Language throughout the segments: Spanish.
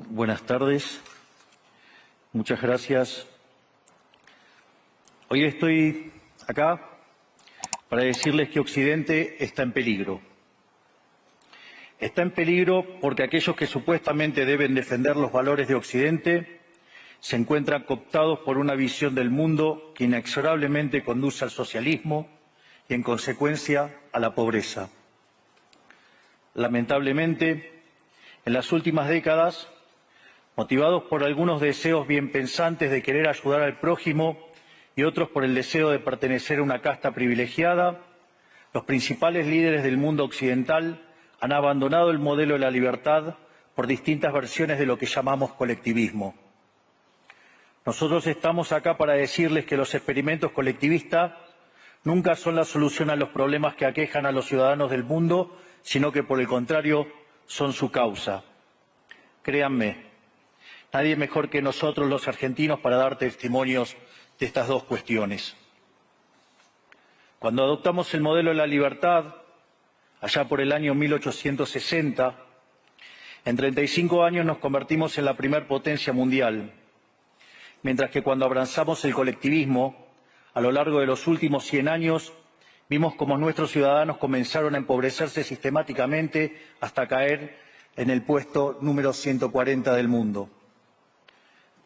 Buenas tardes. Muchas gracias. Hoy estoy acá para decirles que Occidente está en peligro. Está en peligro porque aquellos que supuestamente deben defender los valores de Occidente se encuentran cooptados por una visión del mundo que inexorablemente conduce al socialismo y, en consecuencia, a la pobreza. Lamentablemente, en las últimas décadas, motivados por algunos deseos bien pensantes de querer ayudar al prójimo y otros por el deseo de pertenecer a una casta privilegiada, los principales líderes del mundo occidental han abandonado el modelo de la libertad por distintas versiones de lo que llamamos colectivismo. Nosotros estamos acá para decirles que los experimentos colectivistas nunca son la solución a los problemas que aquejan a los ciudadanos del mundo, sino que, por el contrario, son su causa. Créanme, nadie mejor que nosotros los argentinos para dar testimonios de estas dos cuestiones. Cuando adoptamos el modelo de la libertad, allá por el año 1860, en 35 años nos convertimos en la primer potencia mundial, mientras que cuando abrazamos el colectivismo, a lo largo de los últimos 100 años, vimos cómo nuestros ciudadanos comenzaron a empobrecerse sistemáticamente hasta caer en el puesto número 140 del mundo.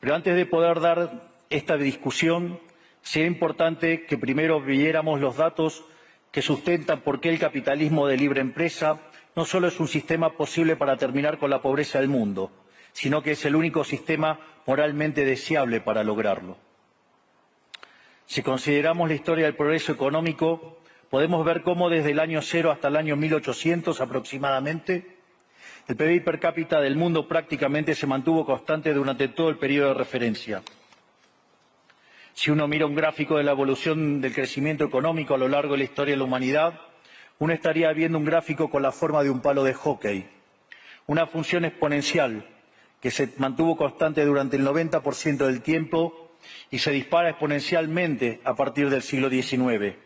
Pero antes de poder dar esta discusión, sería importante que primero viéramos los datos que sustentan por qué el capitalismo de libre empresa no solo es un sistema posible para terminar con la pobreza del mundo, sino que es el único sistema moralmente deseable para lograrlo. Si consideramos la historia del progreso económico, podemos ver cómo desde el año 0 hasta el año 1800 aproximadamente, el PBI per cápita del mundo prácticamente se mantuvo constante durante todo el periodo de referencia. Si uno mira un gráfico de la evolución del crecimiento económico a lo largo de la historia de la humanidad, uno estaría viendo un gráfico con la forma de un palo de hockey, una función exponencial que se mantuvo constante durante el 90% del tiempo y se dispara exponencialmente a partir del siglo XIX.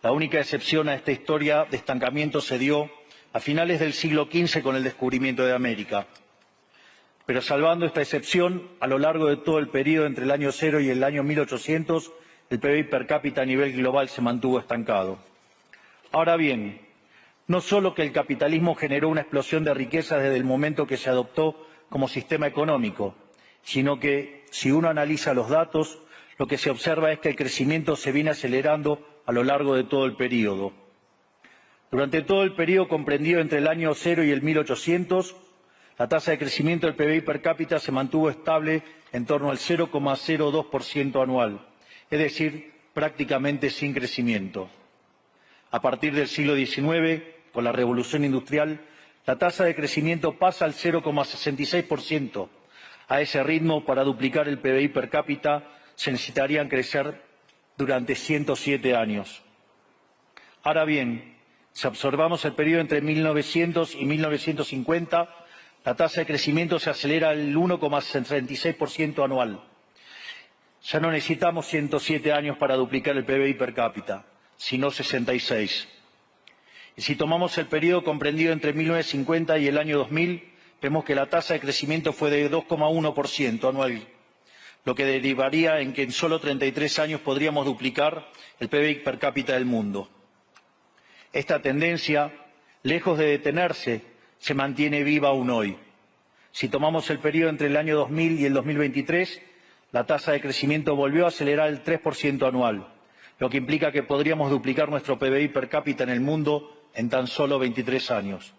La única excepción a esta historia de estancamiento se dio a finales del siglo XV con el descubrimiento de América. Pero salvando esta excepción, a lo largo de todo el periodo entre el año 0 y el año 1800, el PBI per cápita a nivel global se mantuvo estancado. Ahora bien, no solo que el capitalismo generó una explosión de riqueza desde el momento que se adoptó como sistema económico, sino que, si uno analiza los datos, lo que se observa es que el crecimiento se viene acelerando a lo largo de todo el periodo. Durante todo el periodo comprendido entre el año 0 y el 1800, la tasa de crecimiento del PBI per cápita se mantuvo estable en torno al 0,02% anual, es decir, prácticamente sin crecimiento. A partir del siglo XIX, con la revolución industrial, la tasa de crecimiento pasa al 0,66%. A ese ritmo, para duplicar el PBI per cápita, se necesitarían crecer durante 107 años. Ahora bien, si observamos el periodo entre 1900 y 1950, la tasa de crecimiento se acelera al 1,66% anual. Ya no necesitamos 107 años para duplicar el PBI per cápita, sino 66. Y si tomamos el periodo comprendido entre 1950 y el año 2000, vemos que la tasa de crecimiento fue de 2,1% anual, lo que derivaría en que en solo 33 años podríamos duplicar el PBI per cápita del mundo. Esta tendencia, lejos de detenerse, se mantiene viva aún hoy. Si tomamos el periodo entre el año 2000 y el 2023, la tasa de crecimiento volvió a acelerar el 3% anual, lo que implica que podríamos duplicar nuestro PBI per cápita en el mundo en tan solo 23 años.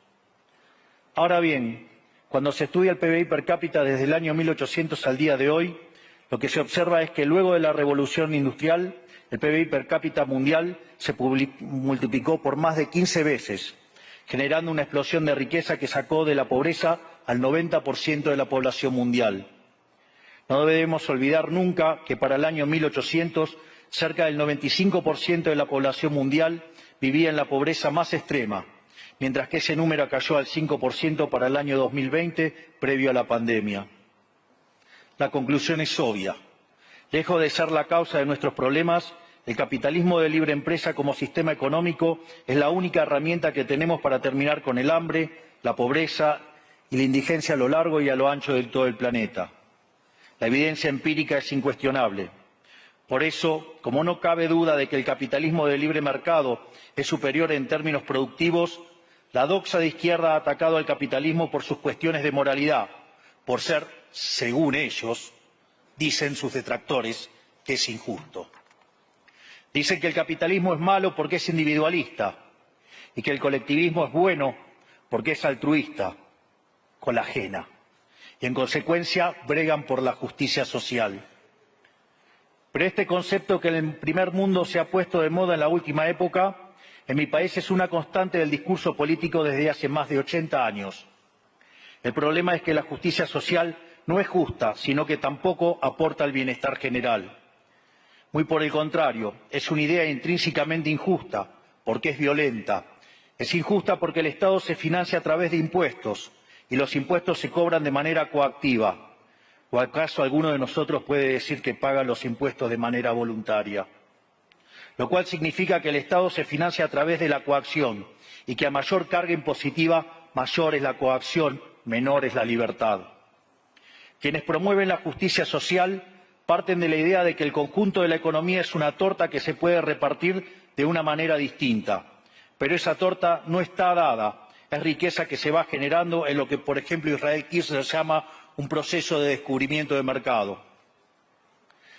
Ahora bien, cuando se estudia el PBI per cápita desde el año 1800 al día de hoy, lo que se observa es que luego de la revolución industrial, el PBI per cápita mundial se multiplicó por más de 15 veces, generando una explosión de riqueza que sacó de la pobreza al 90% de la población mundial. No debemos olvidar nunca que para el año 1800, cerca del 95% de la población mundial vivía en la pobreza más extrema, mientras que ese número cayó al 5% para el año 2020, previo a la pandemia. La conclusión es obvia. Lejos de ser la causa de nuestros problemas, el capitalismo de libre empresa como sistema económico es la única herramienta que tenemos para terminar con el hambre, la pobreza y la indigencia a lo largo y a lo ancho de todo el planeta. La evidencia empírica es incuestionable. Por eso, como no cabe duda de que el capitalismo de libre mercado es superior en términos productivos, la doxa de izquierda ha atacado al capitalismo por sus cuestiones de moralidad, por ser, según ellos, dicen sus detractores, que es injusto. Dicen que el capitalismo es malo porque es individualista y que el colectivismo es bueno porque es altruista, con la ajena, y en consecuencia bregan por la justicia social. Pero este concepto que en el primer mundo se ha puesto de moda en la última época, en mi país es una constante del discurso político desde hace más de 80 años. El problema es que la justicia social no es justa, sino que tampoco aporta al bienestar general. Muy por el contrario, es una idea intrínsecamente injusta, porque es violenta. Es injusta porque el Estado se financia a través de impuestos, y los impuestos se cobran de manera coactiva. ¿O acaso alguno de nosotros puede decir que paga los impuestos de manera voluntaria? Lo cual significa que el Estado se financia a través de la coacción y que a mayor carga impositiva, mayor es la coacción, menor es la libertad. Quienes promueven la justicia social parten de la idea de que el conjunto de la economía es una torta que se puede repartir de una manera distinta. Pero esa torta no está dada, es riqueza que se va generando en lo que, por ejemplo, Israel Kirzler llama un proceso de descubrimiento de mercado.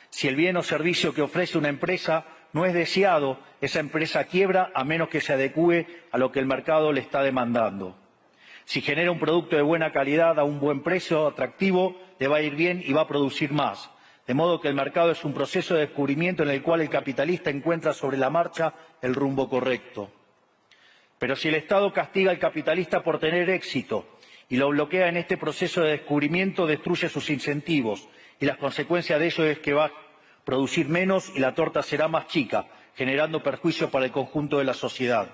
Si el bien o servicio que ofrece una empresa no es deseado, esa empresa quiebra a menos que se adecúe a lo que el mercado le está demandando. Si genera un producto de buena calidad a un buen precio atractivo, le va a ir bien y va a producir más. De modo que el mercado es un proceso de descubrimiento en el cual el capitalista encuentra sobre la marcha el rumbo correcto. Pero si el Estado castiga al capitalista por tener éxito y lo bloquea en este proceso de descubrimiento, destruye sus incentivos y las consecuencias de ello es que va a producir menos y la torta será más chica, generando perjuicios para el conjunto de la sociedad.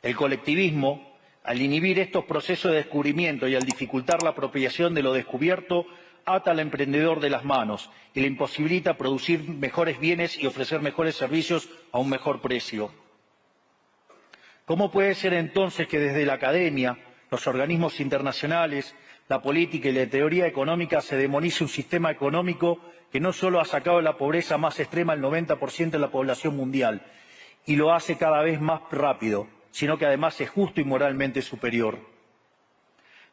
El colectivismo, al inhibir estos procesos de descubrimiento y al dificultar la apropiación de lo descubierto, ata al emprendedor de las manos y le imposibilita producir mejores bienes y ofrecer mejores servicios a un mejor precio. ¿Cómo puede ser entonces que desde la academia, los organismos internacionales, la política y la teoría económica se demonice un sistema económico que no solo ha sacado de la pobreza más extrema al 90% de la población mundial y lo hace cada vez más rápido, sino que además es justo y moralmente superior?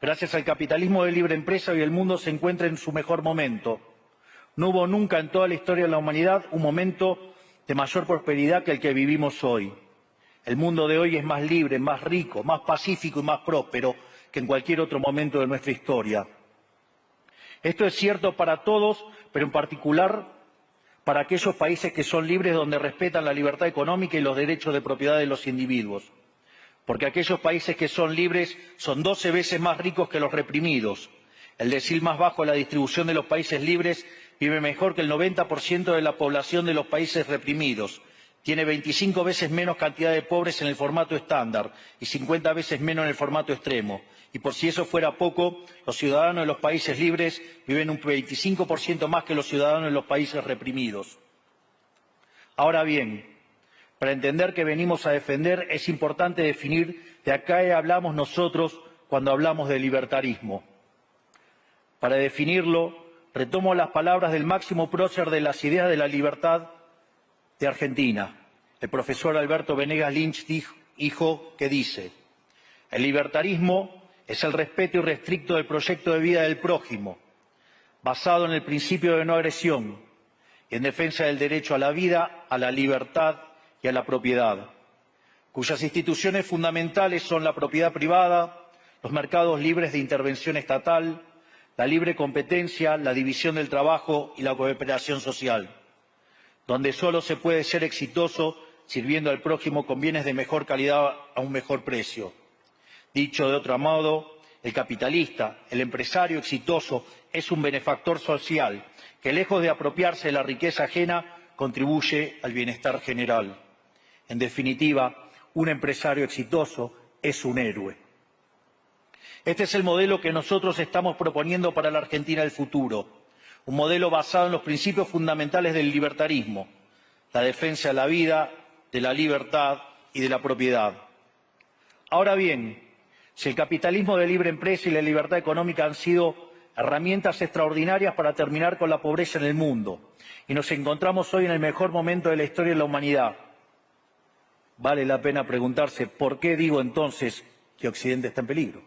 Gracias al capitalismo de libre empresa, hoy el mundo se encuentra en su mejor momento. No hubo nunca en toda la historia de la humanidad un momento de mayor prosperidad que el que vivimos hoy. El mundo de hoy es más libre, más rico, más pacífico y más próspero que en cualquier otro momento de nuestra historia. Esto es cierto para todos, pero en particular para aquellos países que son libres, donde respetan la libertad económica y los derechos de propiedad de los individuos. Porque aquellos países que son libres son 12 veces más ricos que los reprimidos. El decil más bajo de la distribución de los países libres vive mejor que el 90% de la población de los países reprimidos. Tiene 25 veces menos cantidad de pobres en el formato estándar y 50 veces menos en el formato extremo. Y por si eso fuera poco, los ciudadanos de los países libres viven un 25% más que los ciudadanos de los países reprimidos. Ahora bien, para entender qué venimos a defender es importante definir de a qué hablamos nosotros cuando hablamos de libertarismo. Para definirlo, retomo las palabras del máximo prócer de las ideas de la libertad de Argentina, el profesor Alberto Venegas Lynch, dijo que dice: el libertarismo es el respeto irrestricto del proyecto de vida del prójimo, basado en el principio de no agresión y en defensa del derecho a la vida, a la libertad y a la propiedad, cuyas instituciones fundamentales son la propiedad privada, los mercados libres de intervención estatal, la libre competencia, la división del trabajo y la cooperación social, donde solo se puede ser exitoso sirviendo al prójimo con bienes de mejor calidad a un mejor precio. Dicho de otro modo, el capitalista, el empresario exitoso, es un benefactor social que, lejos de apropiarse de la riqueza ajena, contribuye al bienestar general. En definitiva, un empresario exitoso es un héroe. Este es el modelo que nosotros estamos proponiendo para la Argentina del futuro. Un modelo basado en los principios fundamentales del libertarismo, la defensa de la vida, de la libertad y de la propiedad. Ahora bien, Si el capitalismo de libre empresa y la libertad económica han sido herramientas extraordinarias para terminar con la pobreza en el mundo, y nos encontramos hoy en el mejor momento de la historia de la humanidad, vale la pena preguntarse ¿por qué digo entonces que Occidente está en peligro?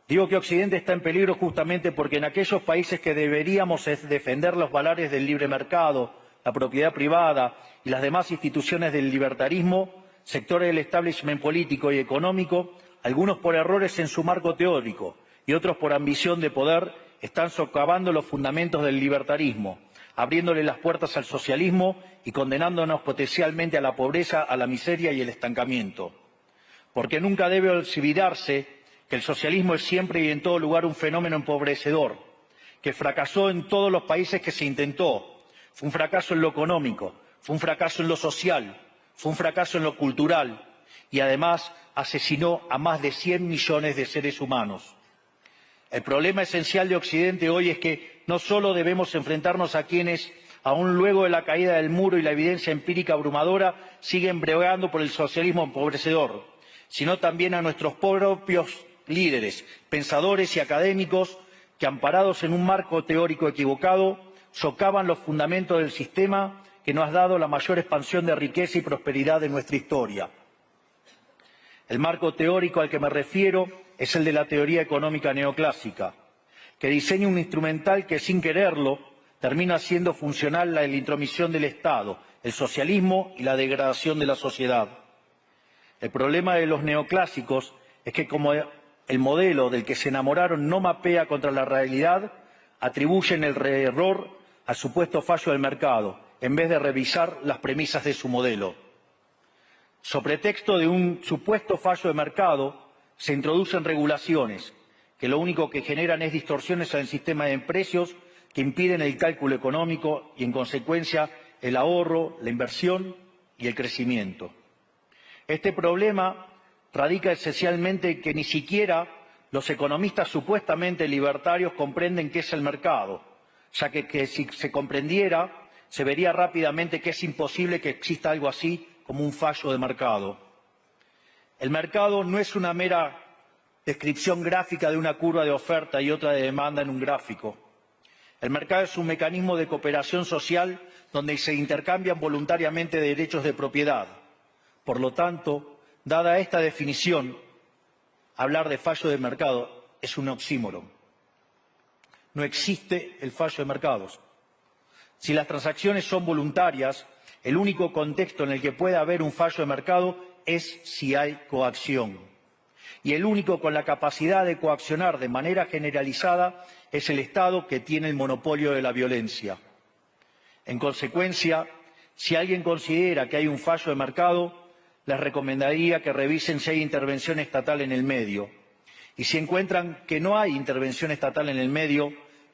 Digo que Occidente está en peligro justamente porque en aquellos países que deberíamos defender los valores del libre mercado, la propiedad privada y las demás instituciones del libertarismo, sectores del establishment político y económico, algunos por errores en su marco teórico y otros por ambición de poder, están socavando los fundamentos del libertarismo, abriéndole las puertas al socialismo y condenándonos potencialmente a la pobreza, a la miseria y el estancamiento. Porque nunca debe olvidarse que el socialismo es siempre y en todo lugar un fenómeno empobrecedor, que fracasó en todos los países que se intentó. Fue un fracaso en lo económico, fue un fracaso en lo social, fue un fracaso en lo cultural y además asesinó a más de 100 millones de seres humanos. El problema esencial de Occidente hoy es que no solo debemos enfrentarnos a quienes, aún luego de la caída del muro y la evidencia empírica abrumadora, siguen bregando por el socialismo empobrecedor, sino también a nuestros propios líderes, pensadores y académicos que, amparados en un marco teórico equivocado, socavan los fundamentos del sistema que nos ha dado la mayor expansión de riqueza y prosperidad de nuestra historia. El marco teórico al que me refiero es el de la teoría económica neoclásica, que diseña un instrumental que, sin quererlo, termina siendo funcional la intromisión del Estado, el socialismo y la degradación de la sociedad. El problema de los neoclásicos es que, como el modelo del que se enamoraron no mapea contra la realidad, atribuyen el error al supuesto fallo del mercado, en vez de revisar las premisas de su modelo. Sobre pretexto de un supuesto fallo de mercado, se introducen regulaciones que lo único que generan es distorsiones en el sistema de precios que impiden el cálculo económico y, en consecuencia, el ahorro, la inversión y el crecimiento. Este problema radica esencialmente en que ni siquiera los economistas supuestamente libertarios comprenden qué es el mercado, ya que si se comprendiera, se vería rápidamente que es imposible que exista algo así como un fallo de mercado. El mercado no es una mera descripción gráfica de una curva de oferta y otra de demanda en un gráfico. El mercado es un mecanismo de cooperación social donde se intercambian voluntariamente derechos de propiedad. Por lo tanto, dada esta definición, hablar de fallo de mercado es un oxímoron. No existe el fallo de mercados. Si las transacciones son voluntarias, el único contexto en el que puede haber un fallo de mercado es si hay coacción. Y el único con la capacidad de coaccionar de manera generalizada es el Estado, que tiene el monopolio de la violencia. En consecuencia, si alguien considera que hay un fallo de mercado, les recomendaría que revisen si hay intervención estatal en el medio. Y si encuentran que no hay intervención estatal en el medio,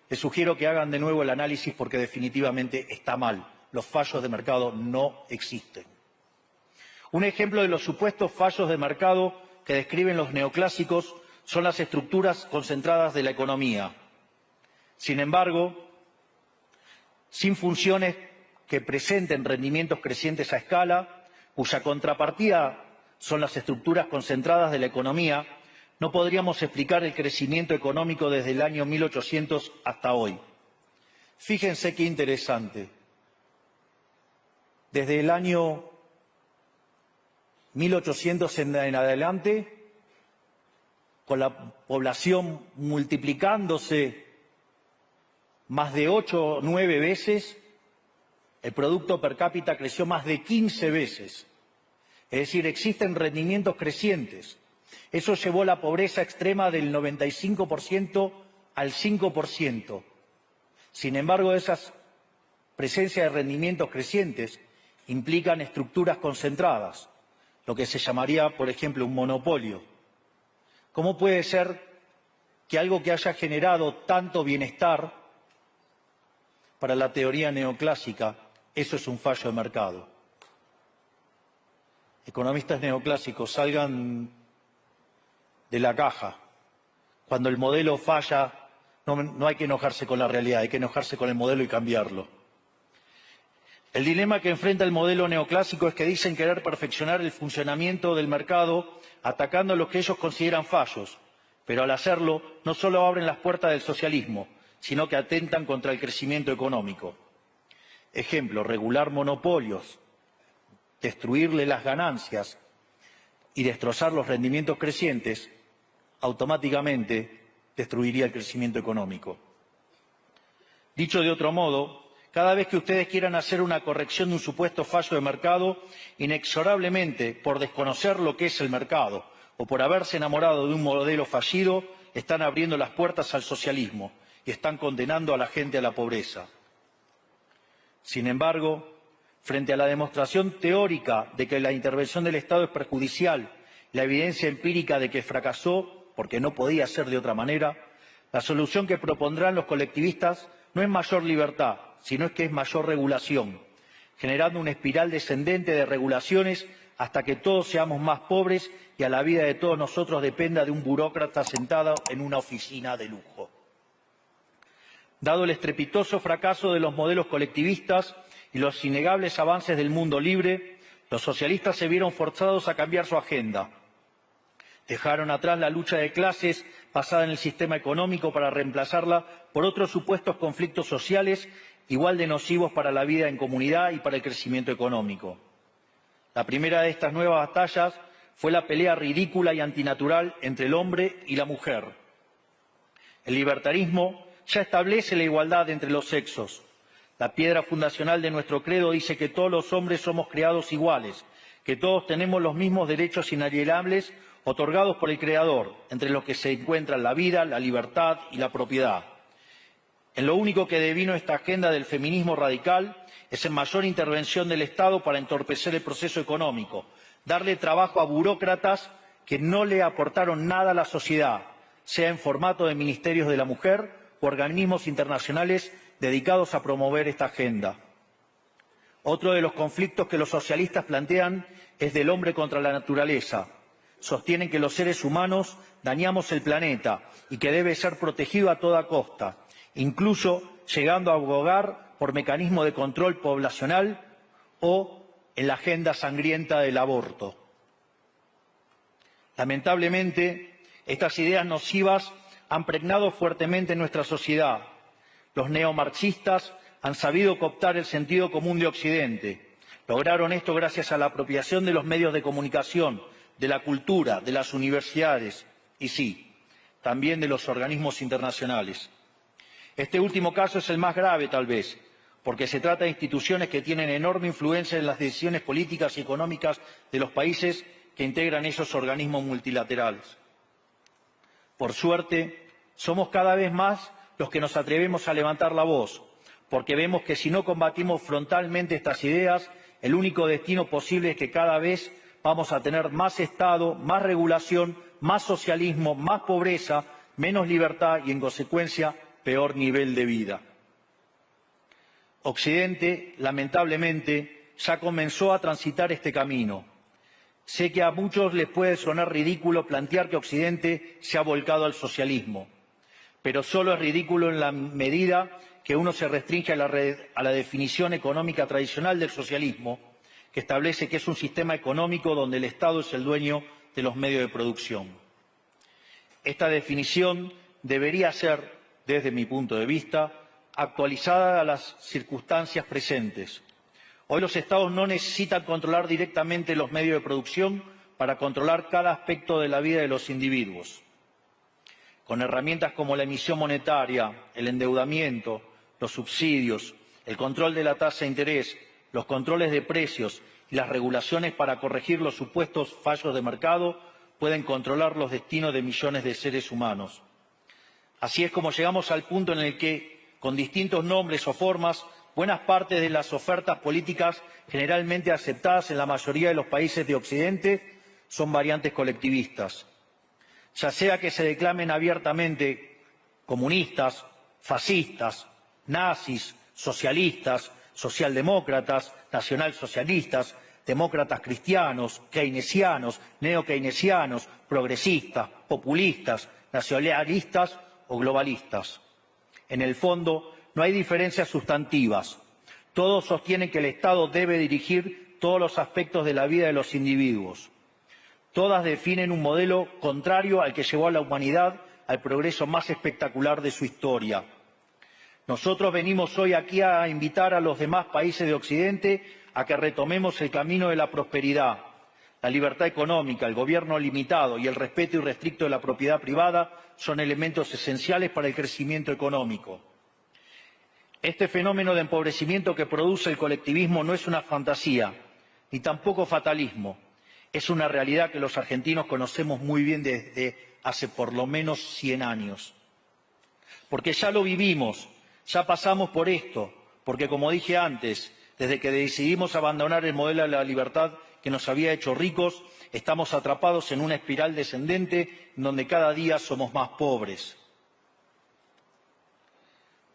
les sugiero que hagan de nuevo el análisis porque definitivamente está mal. Los fallos de mercado no existen. Un ejemplo de los supuestos fallos de mercado que describen los neoclásicos son las estructuras concentradas de la economía. Sin embargo, sin funciones que presenten rendimientos crecientes a escala, cuya contrapartida son las estructuras concentradas de la economía, no podríamos explicar el crecimiento económico desde el año 1800 hasta hoy. Fíjense qué interesante. Desde el año 1800 en adelante, con la población multiplicándose más de 8 o 9 veces, el Producto Per cápita creció más de 15 veces. Es decir, existen rendimientos crecientes. Eso llevó la pobreza extrema del 95% al 5%. Sin embargo, esas presencias de rendimientos crecientes implican estructuras concentradas, lo que se llamaría, por ejemplo, un monopolio. ¿Cómo puede ser que algo que haya generado tanto bienestar para la teoría neoclásica, eso es un fallo de mercado? Economistas neoclásicos, salgan de la caja. Cuando el modelo falla, no hay que enojarse con la realidad, hay que enojarse con el modelo y cambiarlo. El dilema que enfrenta el modelo neoclásico es que dicen querer perfeccionar el funcionamiento del mercado atacando lo que ellos consideran fallos, pero al hacerlo no solo abren las puertas del socialismo, sino que atentan contra el crecimiento económico. Ejemplo, regular monopolios, destruirle las ganancias y destrozar los rendimientos crecientes, automáticamente destruiría el crecimiento económico. Dicho de otro modo, cada vez que ustedes quieran hacer una corrección de un supuesto fallo de mercado, inexorablemente, por desconocer lo que es el mercado o por haberse enamorado de un modelo fallido, están abriendo las puertas al socialismo y están condenando a la gente a la pobreza. Sin embargo, frente a la demostración teórica de que la intervención del Estado es perjudicial, la evidencia empírica de que fracasó porque no podía ser de otra manera, la solución que propondrán los colectivistas no es mayor libertad, sino que es mayor regulación, generando una espiral descendente de regulaciones hasta que todos seamos más pobres y a la vida de todos nosotros dependa de un burócrata sentado en una oficina de lujo. Dado el estrepitoso fracaso de los modelos colectivistas y los innegables avances del mundo libre, los socialistas se vieron forzados a cambiar su agenda. Dejaron atrás la lucha de clases basada en el sistema económico para reemplazarla por otros supuestos conflictos sociales igual de nocivos para la vida en comunidad y para el crecimiento económico. La primera de estas nuevas batallas fue la pelea ridícula y antinatural entre el hombre y la mujer. El libertarismo ya establece la igualdad entre los sexos. La piedra fundacional de nuestro credo dice que todos los hombres somos creados iguales, que todos tenemos los mismos derechos inalienables otorgados por el Creador, entre los que se encuentran la vida, la libertad y la propiedad. En lo único que devino esta agenda del feminismo radical es en mayor intervención del Estado para entorpecer el proceso económico, darle trabajo a burócratas que no le aportaron nada a la sociedad, sea en formato de ministerios de la mujer o organismos internacionales dedicados a promover esta agenda. Otro de los conflictos que los socialistas plantean es del hombre contra la naturaleza. Sostienen que los seres humanos dañamos el planeta y que debe ser protegido a toda costa, incluso llegando a abogar por mecanismos de control poblacional o en la agenda sangrienta del aborto. Lamentablemente, estas ideas nocivas han pregnado fuertemente en nuestra sociedad. Los neomarxistas han sabido cooptar el sentido común de Occidente. Lograron esto gracias a la apropiación de los medios de comunicación, de la cultura, de las universidades y sí, también de los organismos internacionales. Este último caso es el más grave, tal vez, porque se trata de instituciones que tienen enorme influencia en las decisiones políticas y económicas de los países que integran esos organismos multilaterales. Por suerte, somos cada vez más los que nos atrevemos a levantar la voz, porque vemos que si no combatimos frontalmente estas ideas, el único destino posible es que cada vez vamos a tener más Estado, más regulación, más socialismo, más pobreza, menos libertad y, en consecuencia, peor nivel de vida. Occidente, lamentablemente, ya comenzó a transitar este camino. Sé que a muchos les puede sonar ridículo plantear que Occidente se ha volcado al socialismo, pero solo es ridículo en la medida que uno se restringe a la definición económica tradicional del socialismo, que establece que es un sistema económico donde el Estado es el dueño de los medios de producción. Esta definición debería ser, desde mi punto de vista, actualizada a las circunstancias presentes. Hoy los Estados no necesitan controlar directamente los medios de producción para controlar cada aspecto de la vida de los individuos. Con herramientas como la emisión monetaria, el endeudamiento, los subsidios, el control de la tasa de interés, los controles de precios y las regulaciones para corregir los supuestos fallos de mercado, pueden controlar los destinos de millones de seres humanos. Así es como llegamos al punto en el que, con distintos nombres o formas, buenas partes de las ofertas políticas generalmente aceptadas en la mayoría de los países de Occidente son variantes colectivistas. Ya sea que se declamen abiertamente comunistas, fascistas, nazis, socialistas, socialdemócratas, nacionalsocialistas, demócratas cristianos, keynesianos, neokeynesianos, progresistas, populistas, nacionalistas o globalistas. En el fondo, no hay diferencias sustantivas. Todos sostienen que el Estado debe dirigir todos los aspectos de la vida de los individuos. Todas definen un modelo contrario al que llevó a la humanidad al progreso más espectacular de su historia. Nosotros venimos hoy aquí a invitar a los demás países de Occidente a que retomemos el camino de la prosperidad. La libertad económica, el gobierno limitado y el respeto irrestricto de la propiedad privada son elementos esenciales para el crecimiento económico. Este fenómeno de empobrecimiento que produce el colectivismo no es una fantasía, ni tampoco fatalismo. Es una realidad que los argentinos conocemos muy bien desde hace por lo menos 100 años. Porque ya lo vivimos, ya pasamos por esto, porque como dije antes, desde que decidimos abandonar el modelo de la libertad que nos había hecho ricos, estamos atrapados en una espiral descendente en donde cada día somos más pobres.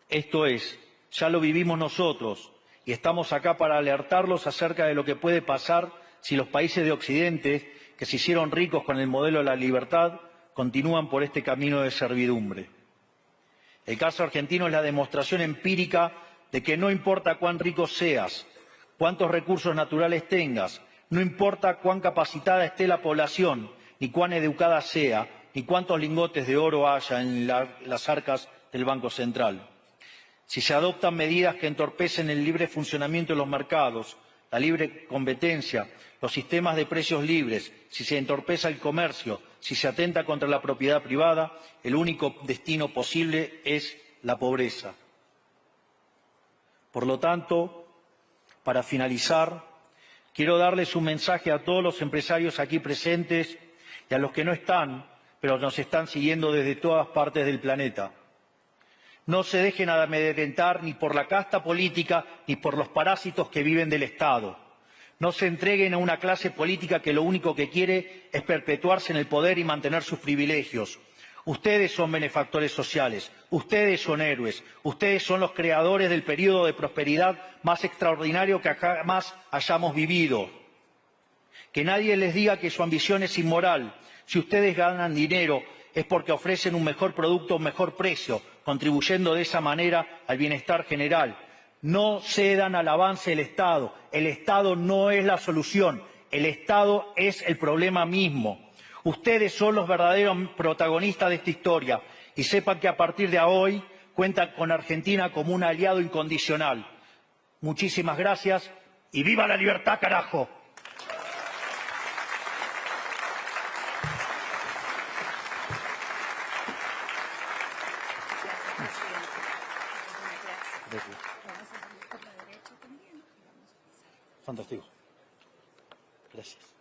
Esto es, ya lo vivimos nosotros y estamos acá para alertarlos acerca de lo que puede pasar si los países de Occidente, que se hicieron ricos con el modelo de la libertad, continúan por este camino de servidumbre. El caso argentino es la demostración empírica de que no importa cuán rico seas, cuántos recursos naturales tengas, no importa cuán capacitada esté la población, ni cuán educada sea, ni cuántos lingotes de oro haya en las arcas del Banco Central. Si se adoptan medidas que entorpecen el libre funcionamiento de los mercados, la libre competencia, los sistemas de precios libres, si se entorpece el comercio, si se atenta contra la propiedad privada, el único destino posible es la pobreza. Por lo tanto, para finalizar, quiero darles un mensaje a todos los empresarios aquí presentes y a los que no están, pero nos están siguiendo desde todas partes del planeta. No se dejen amedrentar ni por la casta política ni por los parásitos que viven del Estado. No se entreguen a una clase política que lo único que quiere es perpetuarse en el poder y mantener sus privilegios. Ustedes son benefactores sociales, ustedes son héroes, ustedes son los creadores del periodo de prosperidad más extraordinario que jamás hayamos vivido. Que nadie les diga que su ambición es inmoral. Si ustedes ganan dinero es porque ofrecen un mejor producto a un mejor precio, contribuyendo de esa manera al bienestar general. No cedan al avance del Estado. El Estado no es la solución. El Estado es el problema mismo. Ustedes son los verdaderos protagonistas de esta historia y sepan que a partir de hoy cuentan con Argentina como un aliado incondicional. Muchísimas gracias y ¡viva la libertad, carajo! Fantástico. Gracias.